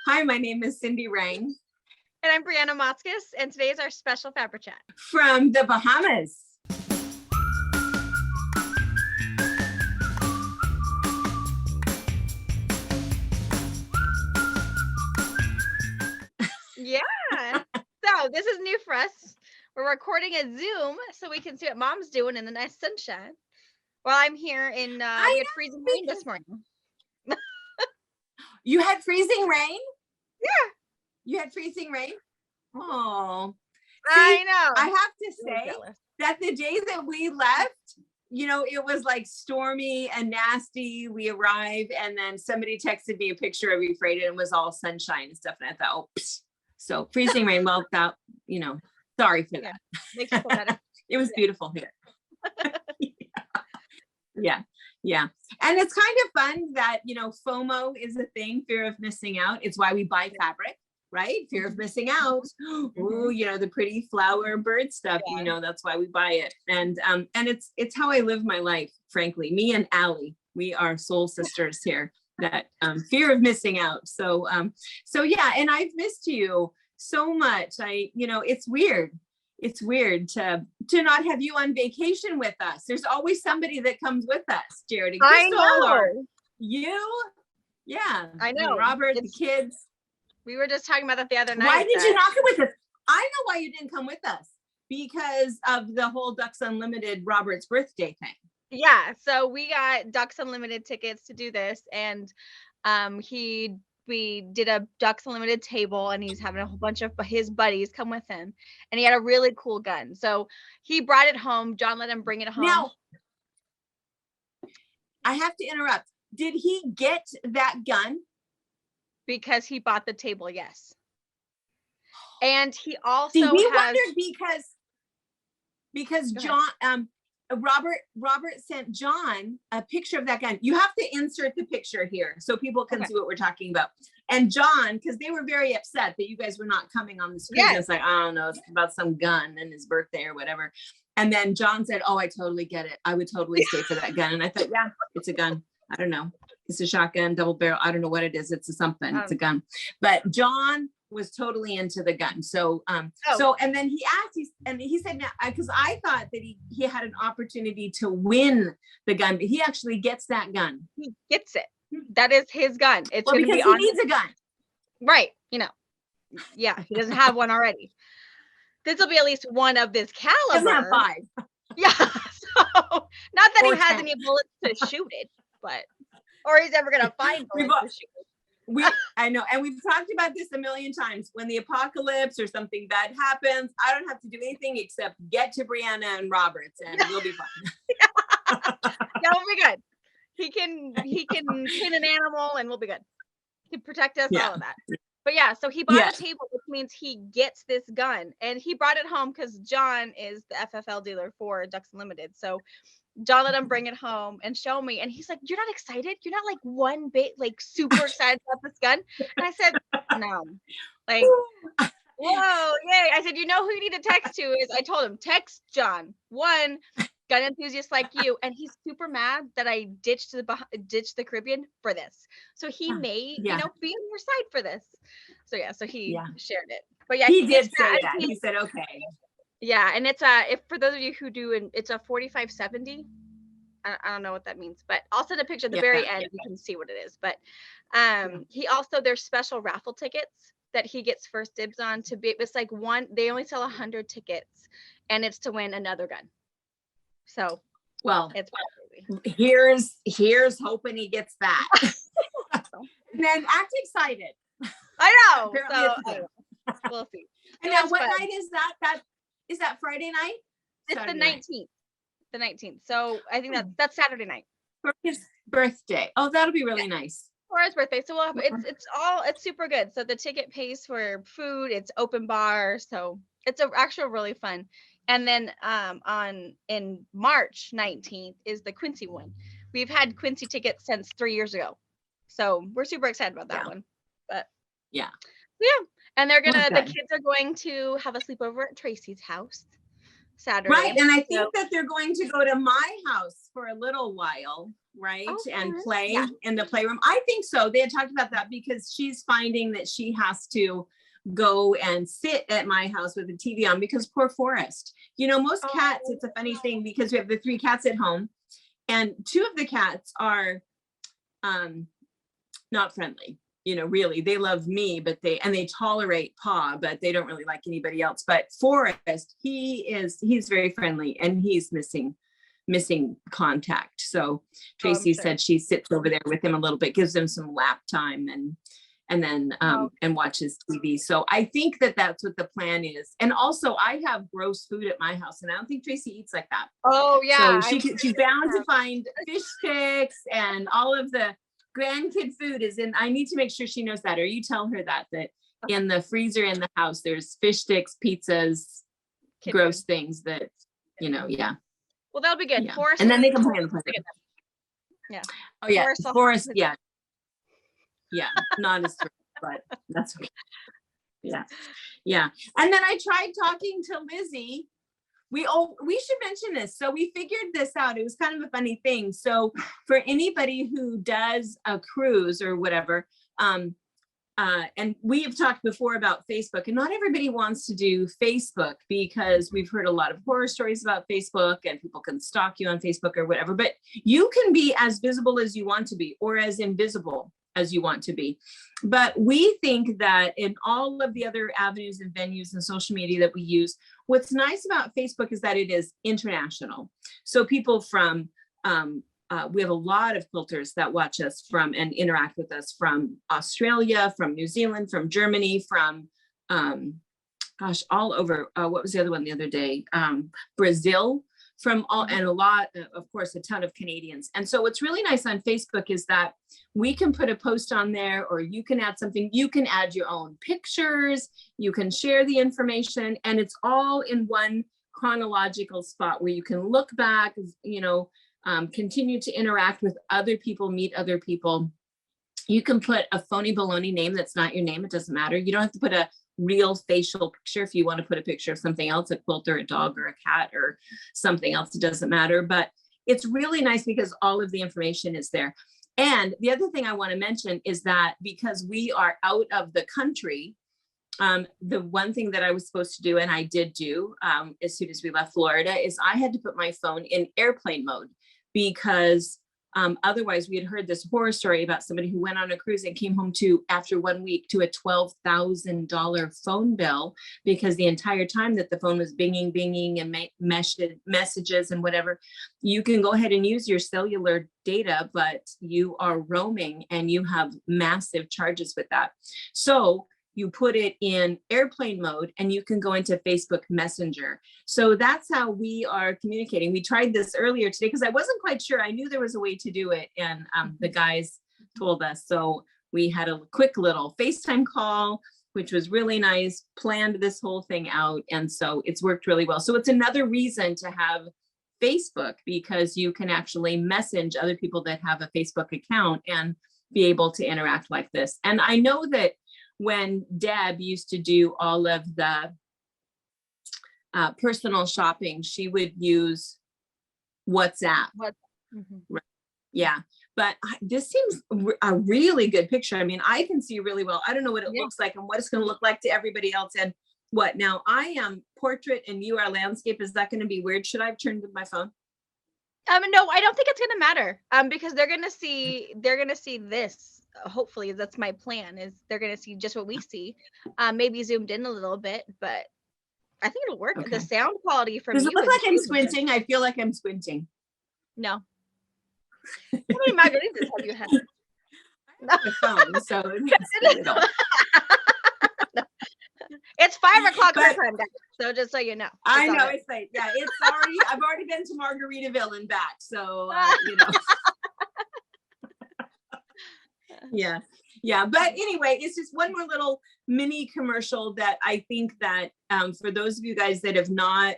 Hi, my name is Cindi Rain. And I'm Brianna Motzkus, and today is our special FabriChat. From the Bahamas. Yeah. So this is new for us. We're recording a Zoom so we can see what Mom's doing in the nice sunshine. While I'm here in, we had freezing rain this morning. You had freezing rain? Yeah. You had freezing rain? Oh. I know. I have to say that the day that we left, you know, it was like stormy and nasty. We arrived and then somebody texted me a picture of you, Freighted, and it was all sunshine and stuff. And I thought, oh, psh. So freezing rain, well, that, you know, sorry for that. Makes you feel better. It was beautiful here. Yeah. And it's kind of fun that, you know, FOMO is a thing, fear of missing out. It's why we buy fabric, right? Fear of missing out. Ooh, you know, the pretty flower bird stuff, you know, that's why we buy it. And it's how I live my life, frankly. Me and Allie, we are soul sisters here, that fear of missing out. So yeah, and I've missed you so much. You know, it's weird. It's weird to not have you on vacation with us. There's always somebody that comes with us, Jared. I know. You? Yeah. I know. Robert, the kids. We were just talking about that the other night. Why did you not come with us? I know why you didn't come with us. Because of the whole Ducks Unlimited Robert's birthday thing. Yeah. So we got Ducks Unlimited tickets to do this. And we did a Ducks Unlimited table, and he's having a whole bunch of his buddies come with him, and he had a really cool gun. So he brought it home. John let him bring it home. Now, I have to interrupt. Did he get that gun? Because he bought the table, yes. And he also wondered because John, Robert sent John a picture of that gun. You have to insert the picture here so people can see what we're talking about. And John, because they were very upset that you guys were not coming on the screen. It's like, I don't know, it's about some gun and his birthday or whatever. And then John said, oh, I totally get it. I would totally stay for that gun. And I thought, yeah, it's a gun. I don't know. It's a shotgun, double barrel. I don't know what it is. It's a something. It's a gun. But John was totally into the gun. So, and then he asked, he said, now, because I thought that he had an opportunity to win the gun, but he actually gets that gun. He gets it. That is his gun. It's because he needs a gun. Right. You know, yeah, he doesn't have one already. This will be at least one of this caliber. He doesn't have 5. Yeah. So, not that he has any bullets to shoot it, but, or he's ever going to find bullets to shoot it. I know, and we've talked about this a million times. When the apocalypse or something bad happens, I don't have to do anything except get to Brianna and Roberts, and we'll be fine. That will be good. He can pin an animal, and we'll be good. He can protect us, all of that. But yeah, so he bought a table, which means he gets this gun, and he brought it home because John is the FFL dealer for Ducks Unlimited. So John let him bring it home and show me. And he's like, you're not excited? You're not like one bit like super excited about this gun? And I said, no. Like, whoa, yay. I said, you know who you need to text to is, I told him, text John, one gun enthusiast like you. And he's super mad that I ditched the Caribbean for this. So he may, you know, be on your side for this. So yeah, so he shared it. But yeah, he did say that. He said, okay. Yeah, and it's if for those of you who do, it's a 4570. I don't know what that means, but I'll send a picture at the very end. You can see what it is. But he also, there's special raffle tickets that he gets first dibs on to be. It's like they only sell 100 tickets, and it's to win another gun. So it's crazy. Here's hoping he gets that. And then act excited. I know. So we'll see. And now, what night is that? Is that Friday night? It's Saturday the 19th. Night. The 19th. So I think that's Saturday night. For his birthday. Oh, that'll be really nice. For his birthday. So it's super good. So the ticket pays for food. It's open bar. So it's actually really fun. And then in March 19th is the Quincy one. We've had Quincy tickets since 3 years ago. So we're super excited about that one. But yeah. And they're the kids are going to have a sleepover at Tracy's house. Saturday. Right. And I think that they're going to go to my house for a little while, right? And play in the playroom. I think so. They had talked about that because she's finding that she has to go and sit at my house with the TV on because poor Forrest, you know, most cats, it's a funny thing because we have the 3 cats at home and 2 of the cats are not friendly. You know, really, they love me, but they tolerate Pa, but they don't really like anybody else. But Forrest, he's very friendly and he's missing contact. So Tracy said she sits over there with him a little bit, gives him some lap time and then and watches TV. So I think that that's what the plan is. And also I have gross food at my house and I don't think Tracy eats like that. Oh yeah. So she's bound to find fish sticks and all of the grandkid food is in. I need to make sure she knows that, or you tell her that in the freezer in the house, there's fish sticks, pizzas, gross things that, you know, Well, that'll be good. Yeah. Forrest, and then they can play on the playground. Yeah. Oh yeah. Forrest, yeah. Yeah. Not as but that's okay. Yeah. Yeah. And then I tried talking to Lizzie. We should mention this. So we figured this out. It was kind of a funny thing. So for anybody who does a cruise or whatever, and we have talked before about Facebook, and not everybody wants to do Facebook because we've heard a lot of horror stories about Facebook and people can stalk you on Facebook or whatever, but you can be as visible as you want to be or as invisible as you want to be. But we think that in all of the other avenues and venues and social media that we use, what's nice about Facebook is that it is international. So people from, we have a lot of quilters that watch us from and interact with us from Australia, from New Zealand, from Germany, from, all over. What was the other one the other day? Brazil. From all, and a lot, of course, a ton of Canadians. And so what's really nice on Facebook is that we can put a post on there, or you can add something, you can add your own pictures, you can share the information, and it's all in one chronological spot where you can look back, you know, continue to interact with other people, meet other people. You can put a phony baloney name that's not your name. It doesn't matter. You don't have to put a real facial picture. If you want to put a picture of something else, a quilt or a dog or a cat or something else, it doesn't matter. But it's really nice because all of the information is there. And the other thing I want to mention is that because we are out of the country, the one thing that I was supposed to do, and I did do as soon as we left Florida, is I had to put my phone in airplane mode because otherwise we had heard this horror story about somebody who went on a cruise and came home after 1 week to a $12,000 phone bill because the entire time that the phone was binging and messages and whatever. You can go ahead and use your cellular data, but you are roaming and you have massive charges with that. So you put it in airplane mode and you can go into Facebook Messenger. So that's how we are communicating. We tried this earlier today because I wasn't quite sure. I knew there was a way to do it and the guys told us. So we had a quick little FaceTime call, which was really nice, planned this whole thing out. And so it's worked really well. So it's another reason to have Facebook because you can actually message other people that have a Facebook account and be able to interact like this. And I know that when Deb used to do all of the personal shopping, she would use WhatsApp. Right. Yeah, but this seems a really good picture. I mean, I can see really well. I don't know what it looks like and what it's going to look like to everybody else. And what now? I am portrait and you are landscape. Is that going to be weird? Should I have turned with my phone? No, I don't think it's gonna matter. Because they're gonna see this. Hopefully, that's my plan. Is they're gonna see just what we see. Maybe zoomed in a little bit, but I think it'll work. Okay. The sound quality from Does it look like I'm squinting? I feel like I'm squinting. No. How many margaritas have you had? No. The phone, so it's 5 o'clock our time, guys. So just so you know. I know it's late. Yeah, it's already. I've already been to Margaritaville and back. So you know. Yeah. But anyway, it's just one more little mini commercial that I think that for those of you guys that have not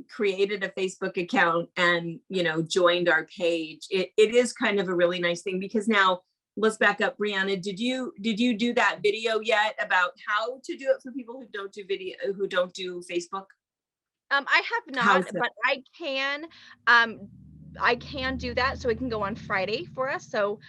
created a Facebook account and joined our page, it is kind of a really nice thing because now. Let's back up. Brianna, did you do that video yet about how to do it for people who don't do video, who don't do Facebook? I have not, but I can do that, so it can go on Friday for us. So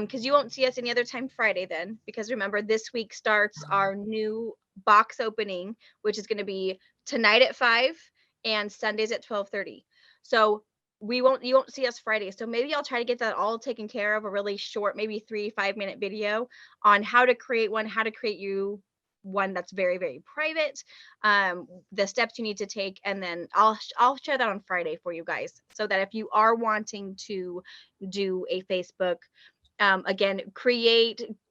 because you won't see us any other time Friday then, because remember this week starts our new box opening, which is going to be tonight at 5 and Sundays at 12:30. So you won't see us Friday. So maybe I'll try to get that all taken care of, a really short, maybe 3-5 minute video on how to create one, how to create one that's very, very private, the steps you need to take, and then I'll share that on Friday for you guys, so that if you are wanting to do a Facebook, again,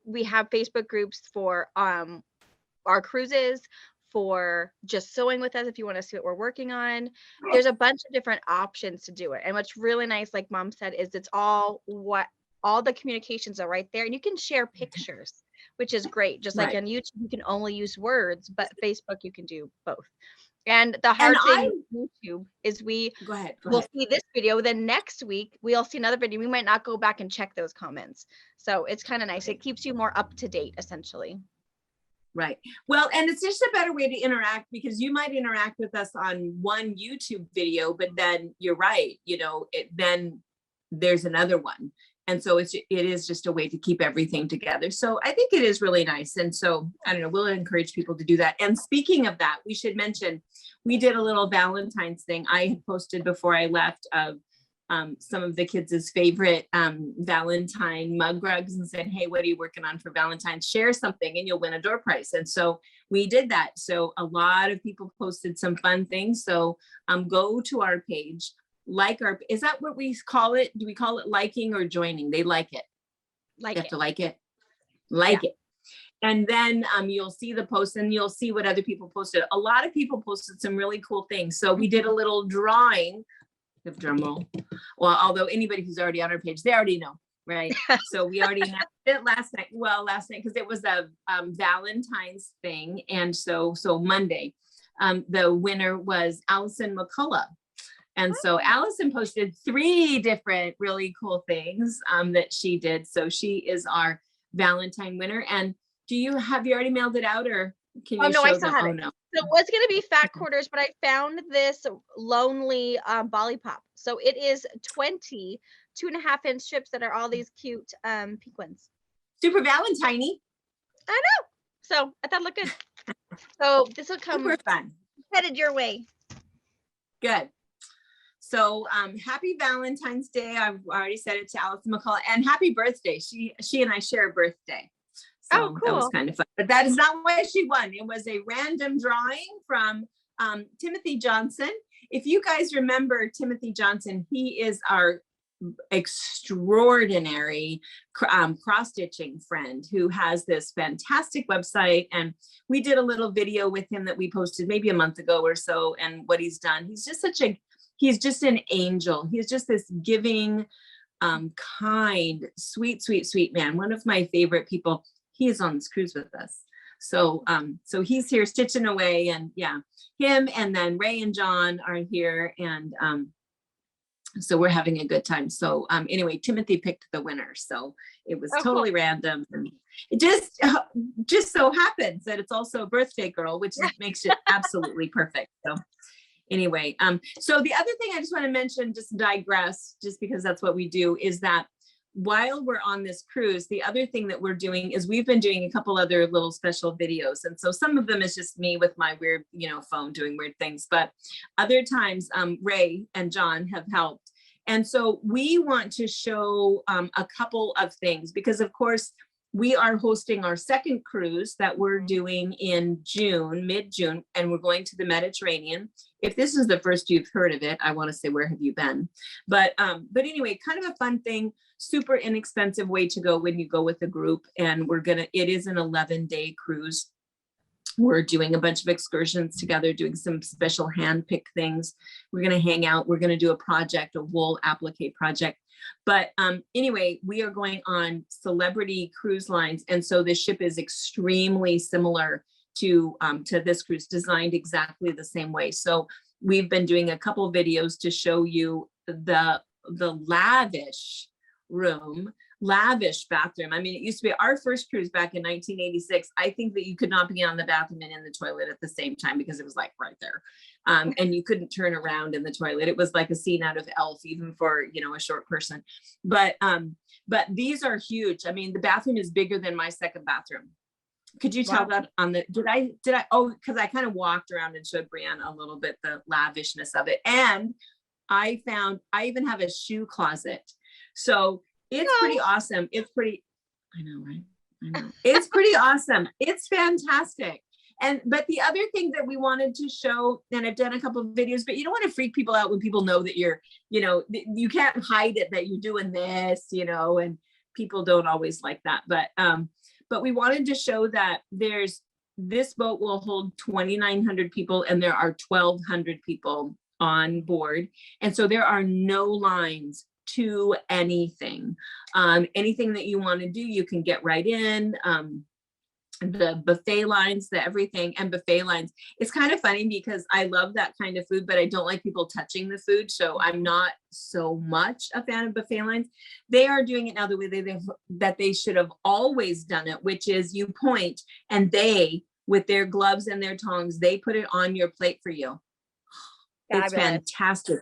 we have Facebook groups for our cruises, for just sewing with us if you want to see what we're working on. There's a bunch of different options to do it, and what's really nice, like Mom said, is it's all the communications are right there, and you can share pictures, which is great. Just like on YouTube, you can only use words, but Facebook, you can do both. And the hard thing with YouTube is we'll see this video, then next week we'll see another video. We might not go back and check those comments. So it's kind of nice. It keeps you more up to date, essentially. Right. Well, and it's just a better way to interact, because you might interact with us on one YouTube video, but then you're right, then there's another one. And so it is just a way to keep everything together. So I think it is really nice. And so, I don't know, we'll encourage people to do that. And speaking of that, we should mention, we did a little Valentine's thing. I had posted before I left of some of the kids' favorite Valentine mug rugs, and said, hey, what are you working on for Valentine's? Share something and you'll win a door prize. And so we did that. So a lot of people posted some fun things. So go to our page. Is that what we call it? Do we call it liking or joining? They like it. You have to like it. It. And then you'll see the post, and you'll see what other people posted. A lot of people posted some really cool things. So we did a little drawing. Drum roll. Well, although anybody who's already on our page, they already know, right? So we already announced it last night. Well, last night, because it was a Valentine's thing. And so Monday, the winner was Allison McCullough. And so Allison posted 3 different really cool things that she did. So she is our Valentine winner. And have you already mailed it out, or can you show I them? still have it. No. So it was going to be fat quarters, but I found this lonely Bolly Pop. So it is 20 2.5-inch strips that are all these cute pink ones. Super Valentine-y. I know. So I thought it looked good. So this will come super fun. Headed your way. Good. So happy Valentine's Day. I've already said it to Allison McCall, and happy birthday. She and I share a birthday. So cool. That was kind of fun. But that is not why she won. It was a random drawing from Timothy Johnson. If you guys remember Timothy Johnson, he is our extraordinary cross-stitching friend who has this fantastic website. And we did a little video with him that we posted maybe a month ago or so, and what he's done. He's just an angel. He's just this giving, kind, sweet man. One of my favorite people. He is on this cruise with us. So he's here stitching away, and him, and then Ray and John are here, and so we're having a good time. So anyway, Timothy picked the winner. So it was totally random. And it just so happens that it's also a birthday girl, which makes it absolutely perfect. So anyway, so the other thing I just want to mention, just digress, just because that's what we do, is that while we're on this cruise, the other thing that we're doing is we've been doing a couple other little special videos. And so some of them is just me with my weird, phone doing weird things, but other times Ray and John have helped. And so we want to show a couple of things, because of course we are hosting our second cruise that we're doing in June, mid-June, and we're going to the Mediterranean. If this is the first you've heard of it, I want to say, where have you been? But anyway, kind of a fun thing, super inexpensive way to go when you go with a group. And it is an 11-day cruise. We're doing a bunch of excursions together, doing some special hand-picked things. We're going to hang out. We're going to do a project, a wool applique project. But anyway, we are going on Celebrity Cruise Lines. And so the ship is extremely similar to this cruise, designed exactly the same way. So we've been doing a couple videos to show you the lavish room lavish bathroom. I mean, it used to be our first cruise back in 1986. I think that you could not be on the bathroom and in the toilet at the same time because it was like right there. And you couldn't turn around in the toilet. It was like a scene out of Elf, even for, you know, a short person. But these are huge. I mean, the bathroom is bigger than my second bathroom. Could you tell that on the, did I, oh, because I kind of walked around and showed Brianna a little bit, the lavishness of it. And I even have a shoe closet. So it's pretty awesome. It's pretty, I know, right? I know. It's pretty awesome. It's fantastic. But the other thing that we wanted to show, and I've done a couple of videos, but you don't want to freak people out when people know that you're, you know, you can't hide it, that you're doing this, you know, and people don't always like that. But we wanted to show that this boat will hold 2,900 people and there are 1,200 people on board. And so there are no lines to anything. Anything that you want to do, you can get right in. The buffet lines, the everything, and buffet lines. It's kind of funny because I love that kind of food, but I don't like people touching the food. So I'm not so much a fan of buffet lines. They are doing it now the way that they should have always done it, which is you point and they, with their gloves and their tongs, they put it on your plate for you. It's fantastic.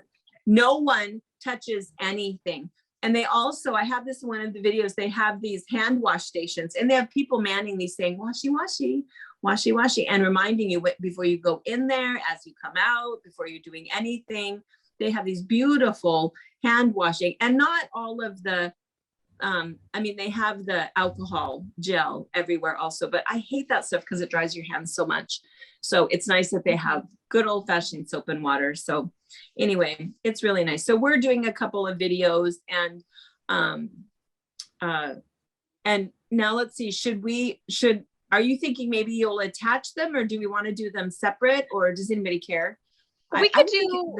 No one touches anything. And they also, I have this in one of the videos, they have these hand wash stations and they have people manning these saying, washy, washy, washy, washy, and reminding you before you go in there, as you come out, before you're doing anything. They have these beautiful hand washing, and not all of the, I mean, they have the alcohol gel everywhere also, but I hate that stuff because it dries your hands so much. So it's nice that they have good old fashioned soap and water. So anyway, it's really nice. So we're doing a couple of videos, and now let's see, are you thinking maybe you'll attach them, or do we want to do them separate, or does anybody care? We could do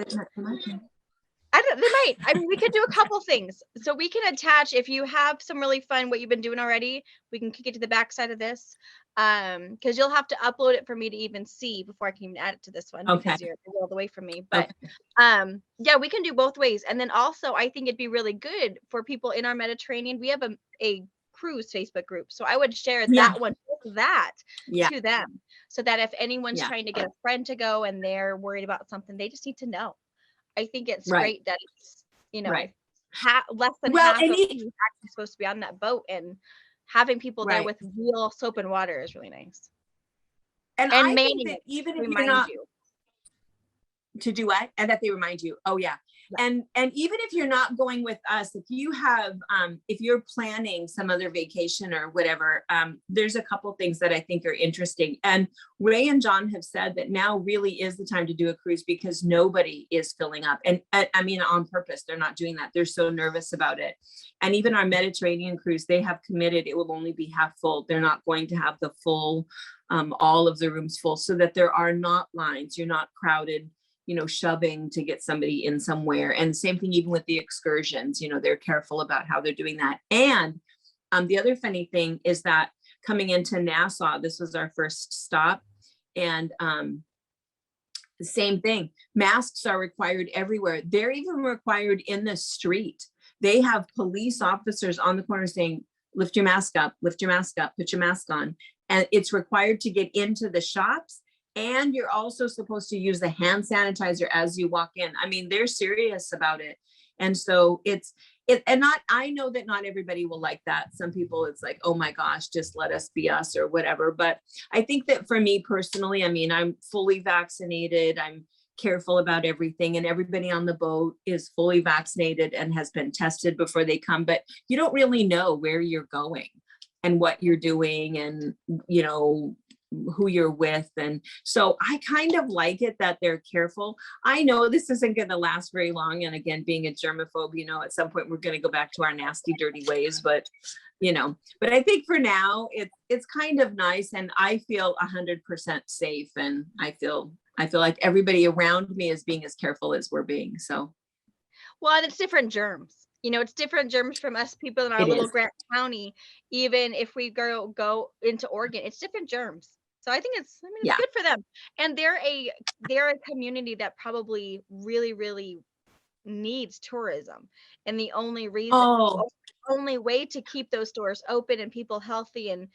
a couple things. So we can attach, if you have some really fun, what you've been doing already, we can kick it to the back side of this. Because you'll have to upload it for me to even see before I can even add it to this one. Okay. Because you're all the way from me. But yeah, we can do both ways. And then also I think it'd be really good for people in our Mediterranean. We have a cruise Facebook group. So I would share that one with that to them. So that if anyone's trying to get a friend to go and they're worried about something, they just need to know. I think it's great that it's, you know, less than half of who's actually supposed to be on that boat, and having people there with real soap and water is really nice. And I think that even if you're not to do what, and that they remind you. Oh yeah. And even if you're not going with us, if you have, if you're planning some other vacation or whatever, there's a couple things that I think are interesting. And Ray and John have said that now really is the time to do a cruise because nobody is filling up. And I mean, on purpose, they're not doing that. They're so nervous about it. And even our Mediterranean cruise, they have committed it will only be half full. They're not going to have the full, all of the rooms full, so that there are not lines. You're not crowded, you know, shoving to get somebody in somewhere. And same thing, even with the excursions, you know, they're careful about how they're doing that. And the other funny thing is that coming into Nassau, this was our first stop. And the same thing, masks are required everywhere. They're even required in the street. They have police officers on the corner saying, lift your mask up, put your mask on. And it's required to get into the shops. And you're also supposed to use the hand sanitizer as you walk in. I mean, they're serious about it. And so I know that not everybody will like that. Some people, it's like, oh my gosh, just let us be us or whatever. But I think that for me personally, I mean, I'm fully vaccinated. I'm careful about everything, and everybody on the boat is fully vaccinated and has been tested before they come. But you don't really know where you're going and what you're doing, and, you know, who you're with. And so I kind of like it that they're careful. I know this isn't going to last very long. And again, being a germaphobe, you know, at some point we're going to go back to our nasty, dirty ways, but, you know, but I think for now it's kind of nice. And I feel 100% safe. And I feel like everybody around me is being as careful as we're being. So. Well, and it's different germs. You know, it's different germs from us people in our little Grant County. Even if we go into Oregon, it's different germs. So I think it's good for them. And they're a community that probably really, really needs tourism. And the only reason only way to keep those stores open and people healthy and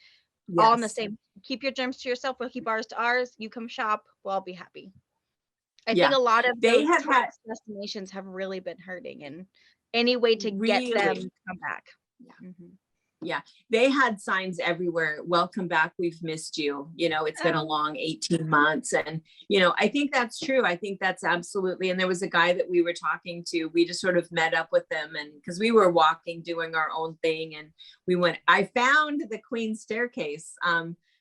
all in the Yes. same. Keep your germs to yourself. We'll keep ours to ours. You come shop. We'll all be happy. I think a lot of They those have had tourist destinations have really been hurting, and any way to get them really, to come back. yeah. Mhm. Yeah, they had signs everywhere. Welcome back. We've missed you. You know, it's been a Oh, long 18 months. And, you know, I think that's true. I think that's absolutely. And there was a guy that we were talking to. We just sort of met up with them, and because we were walking, doing our own thing. And I found the Queen's Staircase.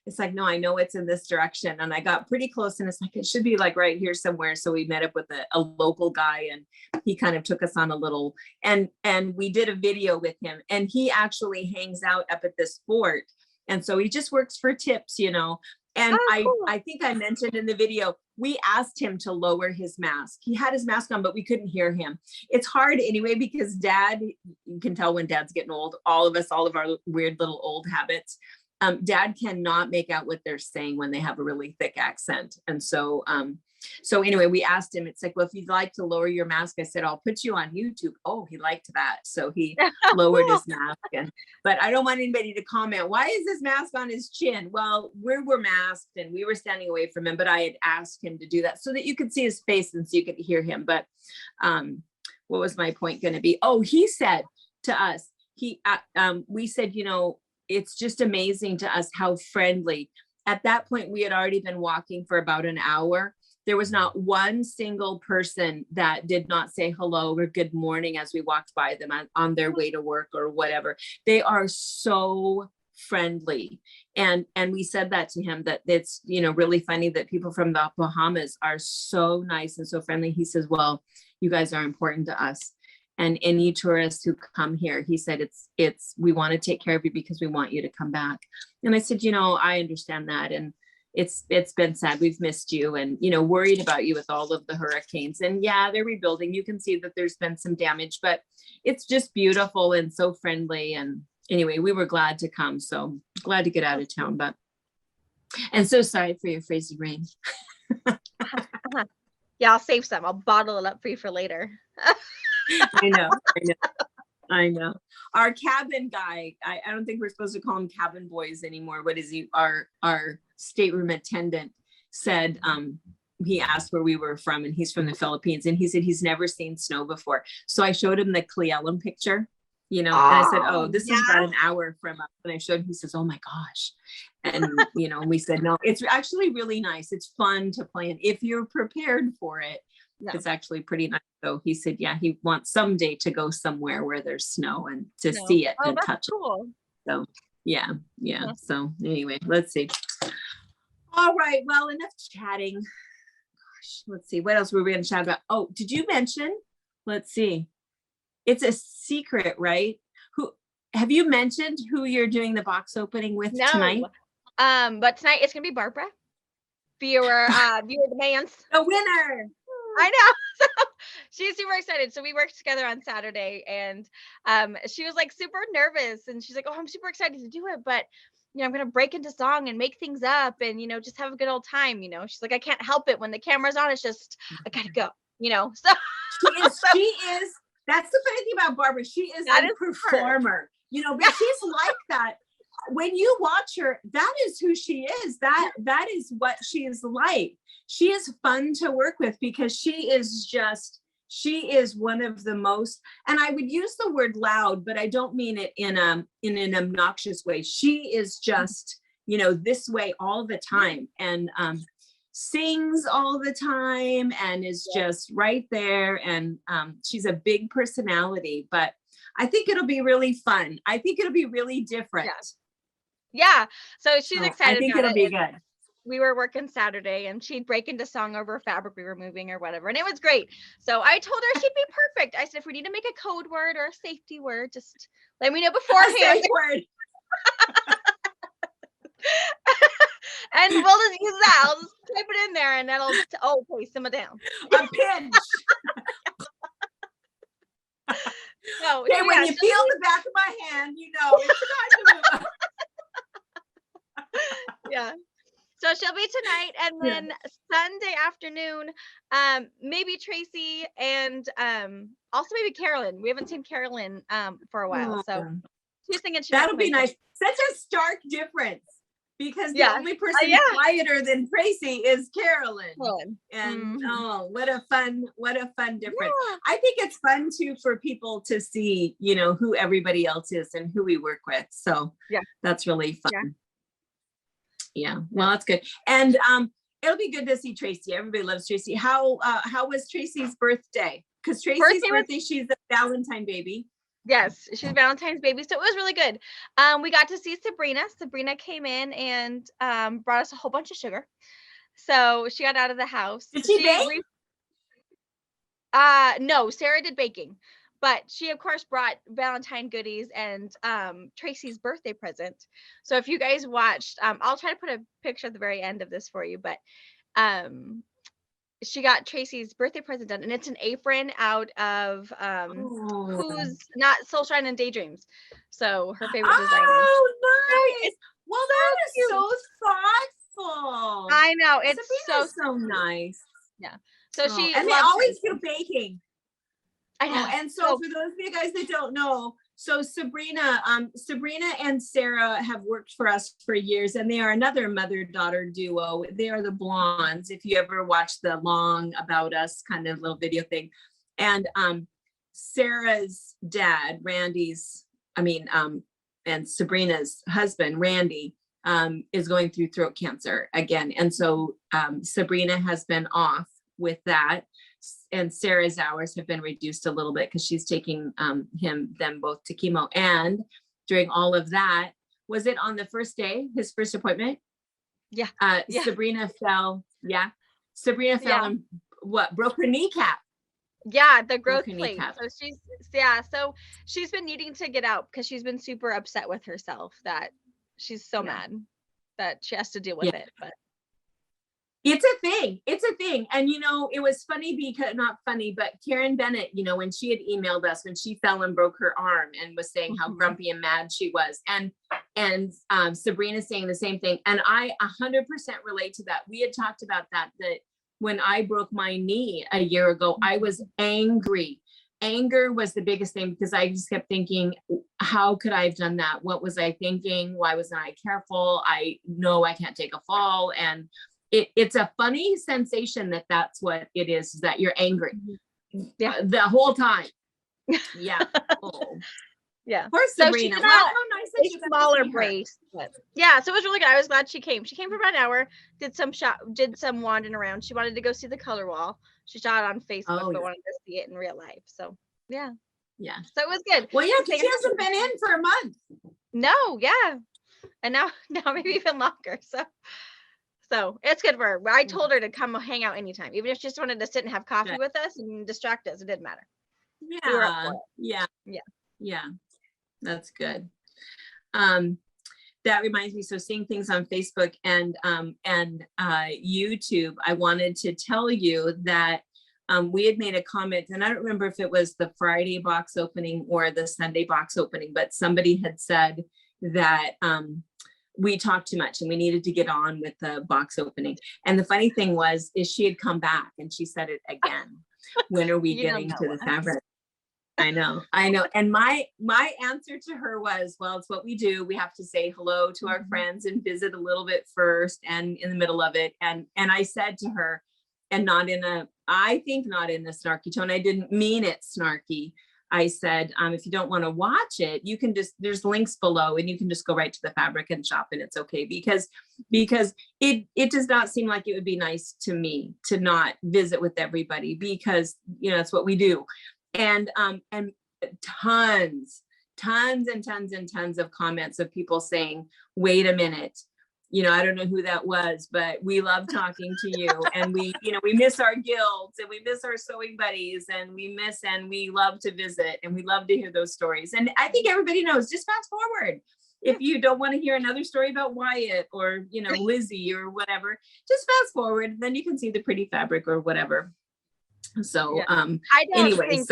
It's like, no, I know it's in this direction. And I got pretty close, and it's like, it should be like right here somewhere. So we met up with a local guy, and he kind of took us on a little, and we did a video with him, and he actually hangs out up at this fort. And so he just works for tips, you know. And cool. I think I mentioned in the video, we asked him to lower his mask. He had his mask on, but we couldn't hear him. It's hard anyway, because Dad, you can tell when Dad's getting old, all of us, all of our weird little old habits. Dad cannot make out what they're saying when they have a really thick accent. And so, so anyway, we asked him, it's like, well, if you'd like to lower your mask, I said, I'll put you on YouTube. Oh, he liked that. So he lowered his mask. But I don't want anybody to comment, why is this mask on his chin? Well, we were masked and we were standing away from him, but I had asked him to do that so that you could see his face and so you could hear him. But what was my point going to be? Oh, he said to us, we said, you know, it's just amazing to us how friendly. At that point, we had already been walking for about an hour. There was not one single person that did not say hello or good morning as we walked by them on their way to work or whatever. They are so friendly. And we said that to him, that it's, you know, really funny that people from the Bahamas are so nice and so friendly. He says, well, you guys are important to us. And any tourists who come here, he said, we want to take care of you because we want you to come back. And I said, you know, I understand that. And it's been sad. We've missed you, and, you know, worried about you with all of the hurricanes. And yeah, they're rebuilding. You can see that there's been some damage, but it's just beautiful and so friendly. And anyway, we were glad to come. So glad to get out of town, and so sorry for your crazy rain. Yeah, I'll save some. I'll bottle it up for you for later. I know. Our cabin guy, I don't think we're supposed to call him cabin boys anymore. What is he? Our stateroom attendant said, he asked where we were from, and he's from the Philippines. And he said he's never seen snow before. So I showed him the Cleellum picture, you know, and I said, oh, this is about an hour from us. And I showed him, he says, oh my gosh. And, you know, we said, no, it's actually really nice. It's fun to plan if you're prepared for it. Yeah. It's actually pretty nice. So he said, yeah, he wants someday to go somewhere where there's snow and to see it and touch it. So yeah. So anyway, let's see. All right. Well, enough chatting. Gosh, let's see. What else were we going to chat about? Oh, did you mention? Let's see. It's a secret, right? Have you mentioned who you're doing the box opening with tonight? But tonight it's gonna be Barbara. Viewer demands. The winner. I know. She's super excited. So we worked together on Saturday, and she was like super nervous, and she's like, oh, I'm super excited to do it, but you know, I'm gonna break into song and make things up and, you know, just have a good old time. You know, she's like, I can't help it when the camera's on. It's just, I gotta go, you know. So she is that's the funny thing about Barbara. She is a performer, you know, but she's like that. When you watch her, that is who she is. That is what she is like. She is fun to work with because she is one of the most, and I would use the word loud, but I don't mean it in an obnoxious way. She is just, you know, this way all the time, and sings all the time, and is just right there. And she's a big personality, but I think it'll be really fun. I think it'll be really different. Yeah. So she's excited. I think it'll be good. We were working Saturday, and she'd break into song over fabric we were moving or whatever. And it was great. So I told her she'd be perfect. I said, if we need to make a code word or a safety word, just let me know beforehand. A safe word. And we'll just use that. I'll just type it in there, and that'll, okay, simmer down. A pinch. No, okay, when you feel the back of my hand, you know it's time to move. Yeah. So she'll be tonight, and then Sunday afternoon, maybe Tracy and also maybe Carolyn. We haven't seen Carolyn for a while, so she's thinking that'll be nice. Such a stark difference, because the only person quieter than Tracy is Carolyn. And oh, what a fun difference. Yeah. I think it's fun too for people to see, you know, who everybody else is and who we work with. So that's really fun. Yeah. Well, that's good. And it'll be good to see Tracy. Everybody loves Tracy. How was Tracy's birthday? Because Tracy's birthday, she's a Valentine baby. Yes, she's Valentine's baby. So it was really good. We got to see Sabrina. Sabrina came in and brought us a whole bunch of sugar. So she got out of the house. Did she bake? No, Sarah did baking. But she, of course, brought Valentine goodies and Tracy's birthday present. So if you guys watched, I'll try to put a picture at the very end of this for you. But she got Tracy's birthday present done, and it's an apron out of Who's Not Soulshine and Daydreams. So her favorite designer. Oh, nice. Well, that is so thoughtful. I know. It's so nice. Yeah. So she and they always do baking. I know. And so for those of you guys that don't know, so Sabrina and Sarah have worked for us for years, and they are another mother-daughter duo. They are the Blondes, if you ever watched the long About Us kind of little video thing. And Sarah's dad, and Sabrina's husband, Randy, is going through throat cancer again. And so Sabrina has been off with that. And Sarah's hours have been reduced a little bit because she's taking them both to chemo. And during all of that, was it on the first day, his first appointment? Yeah. Sabrina fell. Yeah. Sabrina fell and broke her kneecap. Yeah, the growth plate. So she's been needing to get out because she's been super upset with herself that she's so mad that she has to deal with it. But it's a thing. And, you know, it was funny because not funny, but Karen Bennett, you know, when she had emailed us, when she fell and broke her arm and was saying how grumpy and mad she was. And Sabrina saying the same thing. And I 100% relate to that. We had talked about that when I broke my knee a year ago, I was angry. Anger was the biggest thing because I just kept thinking, how could I have done that? What was I thinking? Why wasn't I careful? I know I can't take a fall. And it's a funny sensation that's what it is, that you're angry the whole time. Yeah. Yeah. Poor Sabrina. So she how nice that you smaller brace. Yeah, so it was really good. I was glad she came. She came for about an hour, did some wandering around. She wanted to go see the color wall. She shot it on Facebook, but wanted to see it in real life. So yeah. So it was good. Well, yeah, because she hasn't been in for a month. No, yeah. And now maybe even longer. So it's good for her. I told her to come hang out anytime, even if she just wanted to sit and have coffee with us and distract us. It didn't matter. Yeah. That's good. That reminds me. So seeing things on Facebook and YouTube, I wanted to tell you that we had made a comment, and I don't remember if it was the Friday box opening or the Sunday box opening, but somebody had said that we talked too much and we needed to get on with the box opening. And the funny thing is she had come back and she said it again. When are we getting to the fabric? I know. And my answer to her was, well, it's what we do. We have to say hello to our friends and visit a little bit first and in the middle of it. And I said to her, and I think not in a snarky tone. I didn't mean it snarky. I said, if you don't want to watch it, you can there's links below and you can just go right to the fabric and shop and it's okay. Because it does not seem like it would be nice to me to not visit with everybody, because, you know, that's what we do. And tons of comments of people saying, wait a minute, you know, I don't know who that was, but we love talking to you. And we miss our guilds and we miss our sewing buddies and we love to visit and we love to hear those stories. And I think everybody knows, just fast forward. If you don't want to hear another story about Wyatt or, you know, Lizzie or whatever, just fast forward. Then you can see the pretty fabric or whatever. So, I don't think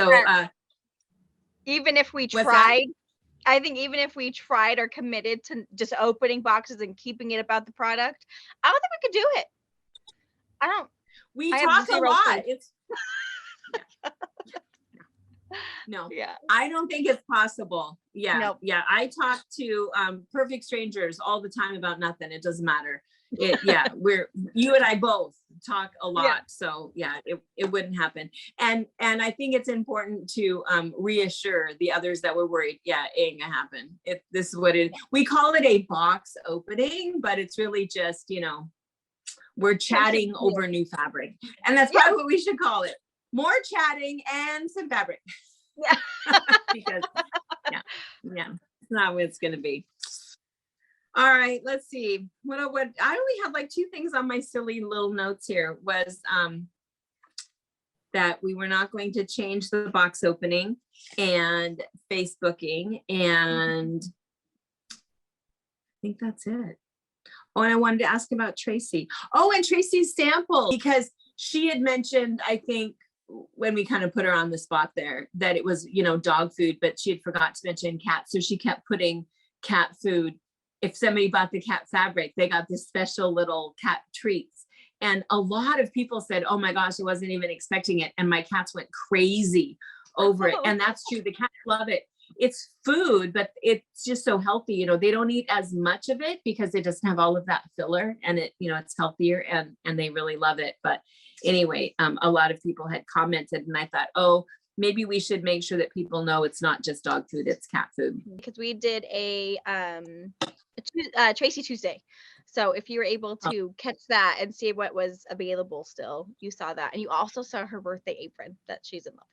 even if we tried I think even if we tried or committed to just opening boxes and keeping it about the product, I don't think we could do it. We I have talk a zero lot. faith. It's no, Yeah. I don't think it's possible. Yeah. Nope. Yeah. I talk to perfect strangers all the time about nothing. It doesn't matter. You and I both talk a lot. Yeah. So yeah, it wouldn't happen. And I think it's important to reassure the others that were worried. Yeah, it ain't gonna happen. This is what we call it, a box opening, but it's really just, we're chatting over new fabric. And that's probably what we should call it. More chatting and some fabric. Yeah. Because it's not what it's gonna be. All right, let's see. What I only had like 2 things on my silly little notes here. Was that we were not going to change the box opening and Facebooking, and I think that's it. Oh, and I wanted to ask about Tracy. Oh, and Tracy's sample, because she had mentioned, I think, when we kind of put her on the spot there, that it was, dog food, but she had forgot to mention cat. So she kept putting cat food. If somebody bought the cat fabric, they got this special little cat treats. And a lot of people said, oh my gosh, I wasn't even expecting it. And my cats went crazy over it. And that's true. The cats love it. It's food, but it's just so healthy. They don't eat as much of it because it doesn't have all of that filler, and it's healthier, and they really love it. But anyway, a lot of people had commented, and I thought, oh, maybe we should make sure that people know it's not just dog food, it's cat food. Because we did a Tracy Tuesday. So if you were able to catch that and see what was available still, you saw that. And you also saw her birthday apron that she's in love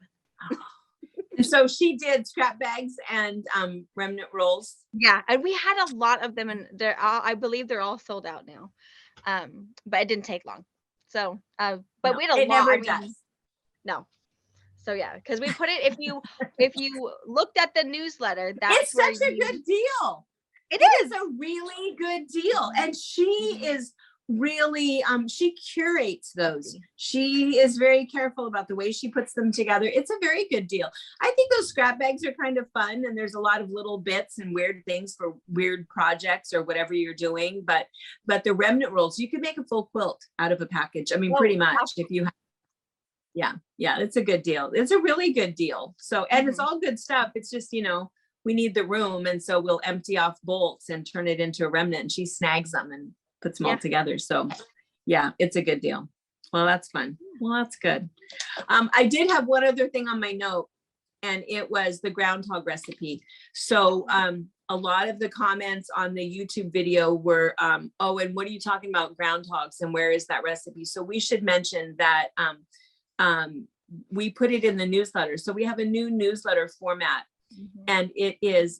with. And so she did scrap bags and remnant rolls. Yeah, and we had a lot of them, and I believe they're all sold out now. But it didn't take long. So, but we had a lot. Never does. No. So yeah, because we put it. If you looked at the newsletter, that's it's such a good deal. It is a really good deal, and she is really she curates those. She is very careful about the way she puts them together. It's a very good deal. I think those scrap bags are kind of fun, and there's a lot of little bits and weird things for weird projects or whatever you're doing. But the remnant rolls, you can make a full quilt out of a package. I mean, pretty much. If you have, yeah, it's a good deal. It's a really good deal. So, and it's all good stuff. It's just, we need the room, and so we'll empty off bolts and turn it into a remnant, and she snags them and puts them all together. So yeah, it's a good deal. Well, that's fun. Well, that's good. I did have one other thing on my note, and it was the groundhog recipe. So a lot of the comments on the YouTube video were, oh, and what are you talking about groundhogs, and where is that recipe? So we should mention that we put it in the newsletter. So we have a new newsletter format, and it is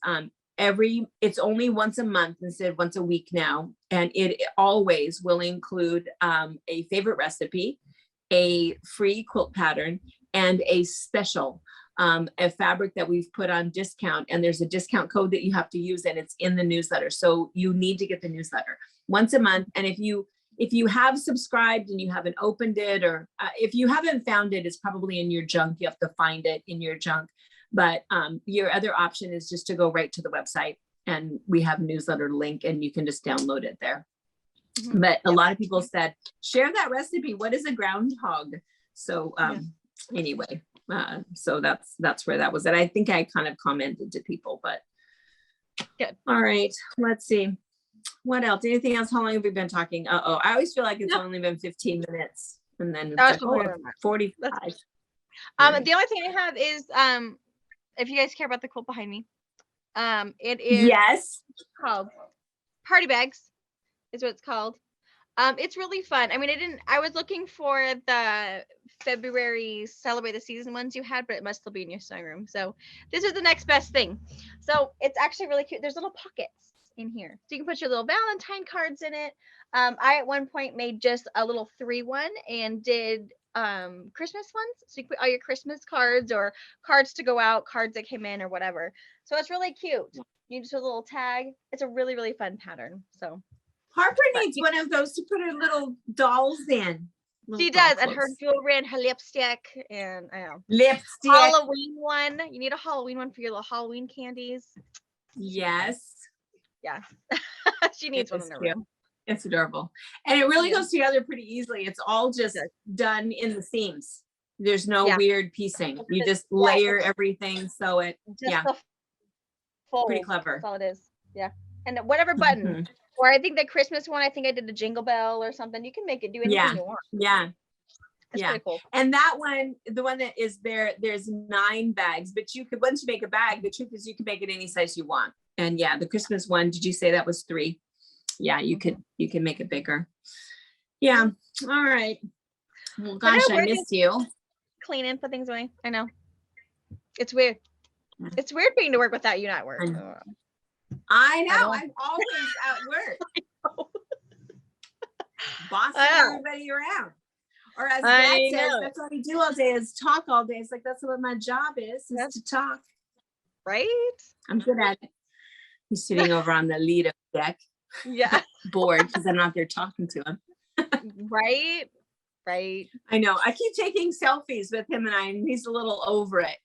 it's only once a month instead of once a week now. And it always will include a favorite recipe, a free quilt pattern, and a special, a fabric that we've put on discount. And there's a discount code that you have to use, and it's in the newsletter. So you need to get the newsletter once a month. And if you have subscribed and you haven't opened it, or if you haven't found it, it's probably in your junk. You have to find it in your junk. But your other option is just to go right to the website, and we have a newsletter link, and you can just download it there. But a lot of people said, share that recipe. What is a groundhog? So anyway, so that's where that was. And I think I kind of commented to people, but good. All right, let's see. What else? Anything else? How long have we been talking? I always feel like it's only been 15 minutes, and then it's like, 45. The only thing I have is if you guys care about the quilt behind me, it is called Party Bags, is what it's called. It's really fun. I mean, I was looking for the February Celebrate the Season ones you had, but it must still be in your sewing room. So this is the next best thing. So it's actually really cute. There's little pockets in here, so you can put your little Valentine cards in it. I at one point made just a little 3-1 and did Christmas ones, so you can put all your Christmas cards or cards to go out, cards that came in, or whatever. So it's really cute. You just put a little tag. It's a really, really fun pattern. So Harper needs one of those to put her little dolls in. She does, and her jewelry and her lipstick, and I know lipstick. Halloween one. You need a Halloween one for your little Halloween candies. Yes. Yeah. She needs one in her room. It's adorable. And it really Yeah. goes together pretty easily. It's all just done in the seams. There's no weird piecing. You just layer everything so it, the fold. Pretty clever. That's all it is. Yeah. And whatever button. Or I think the Christmas one, I think I did a jingle bell or something. You can make it do anything you want. Yeah. It's pretty cool. And that one, the one that is there, there's 9 bags, but you could, once you make a bag, the truth is you can make it any size you want. And yeah, the Christmas one, did you say that was 3? Yeah, you can make it bigger. Yeah. All right. Well, gosh, I miss you. Clean and put things away. I know. It's weird. It's weird being to work without you not at work. I know. I'm always at work. Bossing everybody around. Or as Dad says, that's what we do all day is talk all day. It's like, that's what my job is to talk. Right? I'm good at it. He's sitting over on the Lido deck. Yeah. Bored because I'm not there talking to him. Right. Right. I know. I keep taking selfies with him and he's a little over it.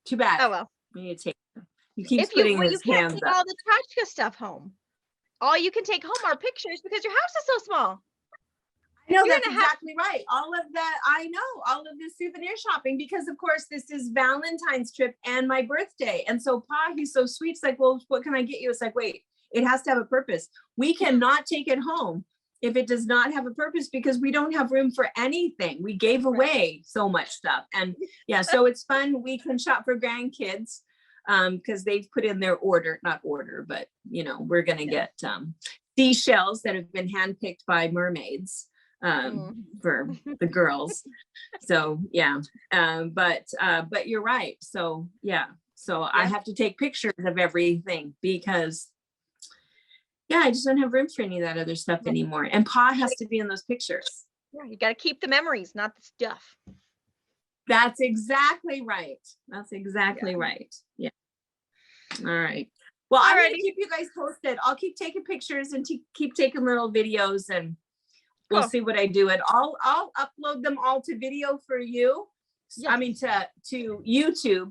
Too bad. Oh well. We need to take him. He keeps putting his hands up. Take all the trash stuff home. All you can take home are pictures because your house is so small. I know, that's exactly right. All of that, I know, all of the souvenir shopping, because of course this is Valentine's trip and my birthday. And so Pa, he's so sweet. It's like, well, what can I get you? It's like, wait, it has to have a purpose. We cannot take it home if it does not have a purpose because we don't have room for anything. We gave away so much stuff. And yeah, so it's fun. We can shop for grandkids because they've put in their not order, but you know, we're going to get seashells that have been handpicked by mermaids for the girls. So yeah, but you're right. So yeah, I have to take pictures of everything because I just don't have room for any of that other stuff anymore. And Pa has to be in those pictures. Yeah, you got to keep the memories, not the stuff. That's exactly right. That's exactly right. Yeah. All right. Well, I'm going to keep you guys posted. I'll keep taking pictures and keep taking little videos and we'll see what I do. And I'll upload them all to video for you. Yes. I mean, to YouTube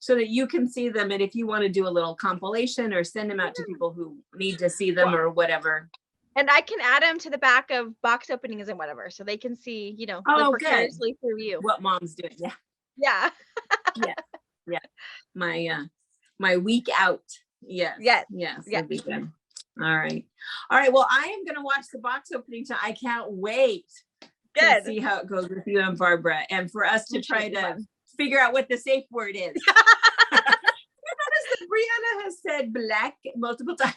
so that you can see them. And if you want to do a little compilation or send them out to people who need to see them or whatever. And I can add them to the back of box openings and whatever, so they can see, you know, precariously through you. What Mom's doing. Yeah. Yeah. Yeah. My week out. Yes. That'd be good. All right. Well, I am going to watch the box opening. I can't wait to see how it goes with you and Barbara, and for us to try to figure out what the safe word is. Brianna has said black multiple times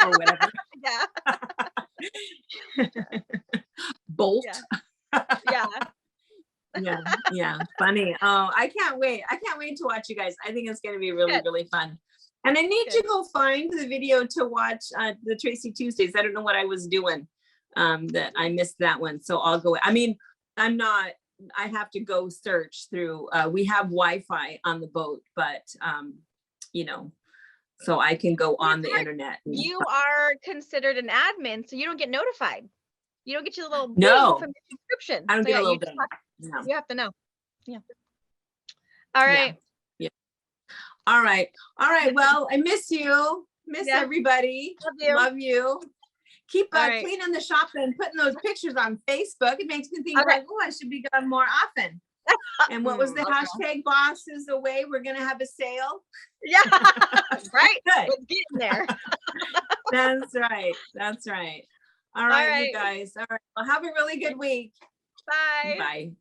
or whatever. Bolt. Yeah. Funny. Oh, I can't wait. To watch you guys. I think it's going to be really, really fun. And I need to go find the video to watch the Tracy Tuesdays. I don't know what I was doing that I missed that one. So I'll go. I mean, I have to go search through. We have Wi-Fi on the boat, but you know, so I can go on the internet. You are considered an admin, so you don't get notified. You don't get your little from your subscription. I don't get a little bit. You have to know. Yeah. All right. Yeah. All right. Well, I miss you. Miss everybody. Love you. Keep cleaning the shop and putting those pictures on Facebook. It makes me think like, oh, I should be going more often. And what was the hashtag? Boss is away. We're gonna have a sale. Yeah, right. Good. Let's get in there. That's right. All right, you guys. All right. Well, have a really good week. Bye. Bye.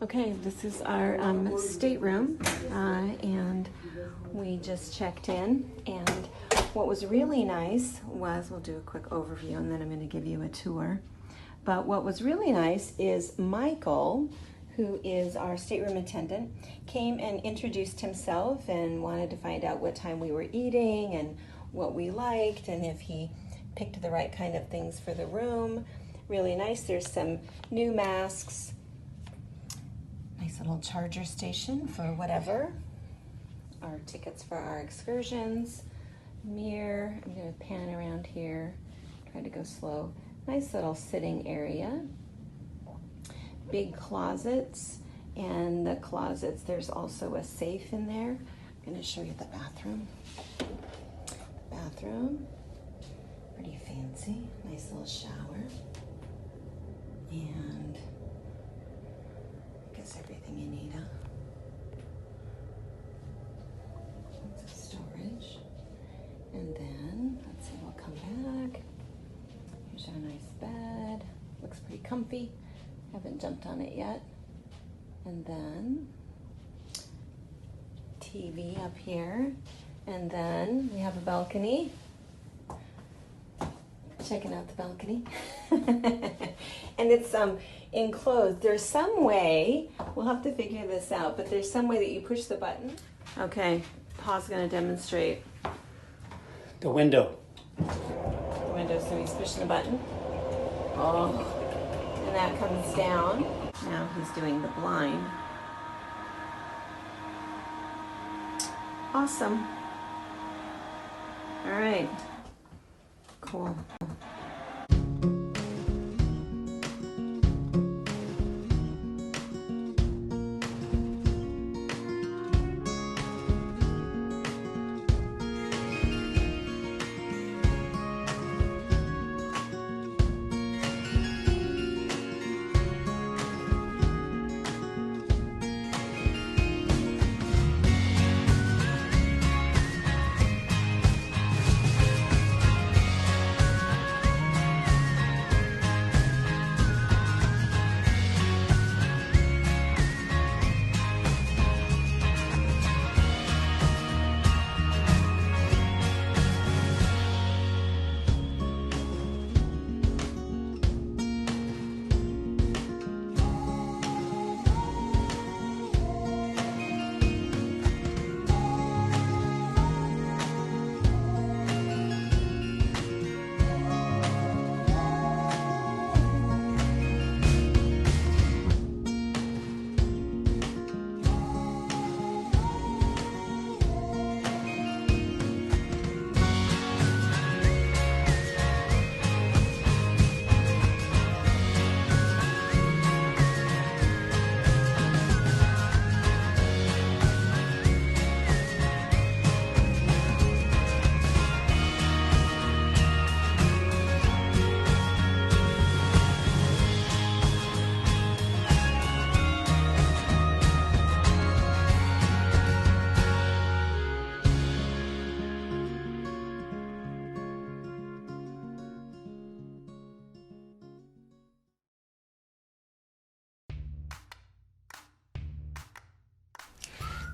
Okay, this is our stateroom, and we just checked in, and what was really nice was, we'll do a quick overview and then I'm going to give you a tour, but what was really nice is Michael, who is our stateroom attendant, came and introduced himself and wanted to find out what time we were eating and what we liked and if he picked the right kind of things for the room. Really nice. There's some new masks. Nice little charger station for whatever. our tickets for our excursions. Mirror, I'm going to pan around here, try to go slow. Nice little sitting area. Big closets, and the closets, there's also a safe in there. I'm going to show you the bathroom. Bathroom, pretty fancy, nice little shower. And I guess everything you need, huh? Lots of storage. And then, let's see, we'll come back. Here's our nice bed. Looks pretty comfy. Haven't jumped on it yet. And then, TV up here. And then we have a balcony. Checking out the balcony. And it's enclosed. There's some way, we'll have to figure this out, but there's some way that you push the button. Okay, Paul's gonna demonstrate. The window. The window, so he's pushing the button. Oh, and that comes down. Now he's doing the blind. Awesome. All right, cool.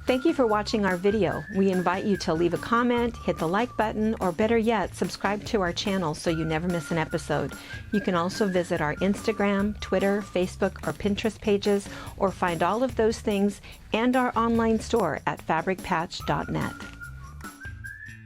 Thank you for watching our video. We invite you to leave a comment, hit the like button, or better yet, subscribe to our channel so you never miss an episode. You can also visit our Instagram, Twitter, Facebook, or Pinterest pages, or find all of those things and our online store at fabricpatch.net.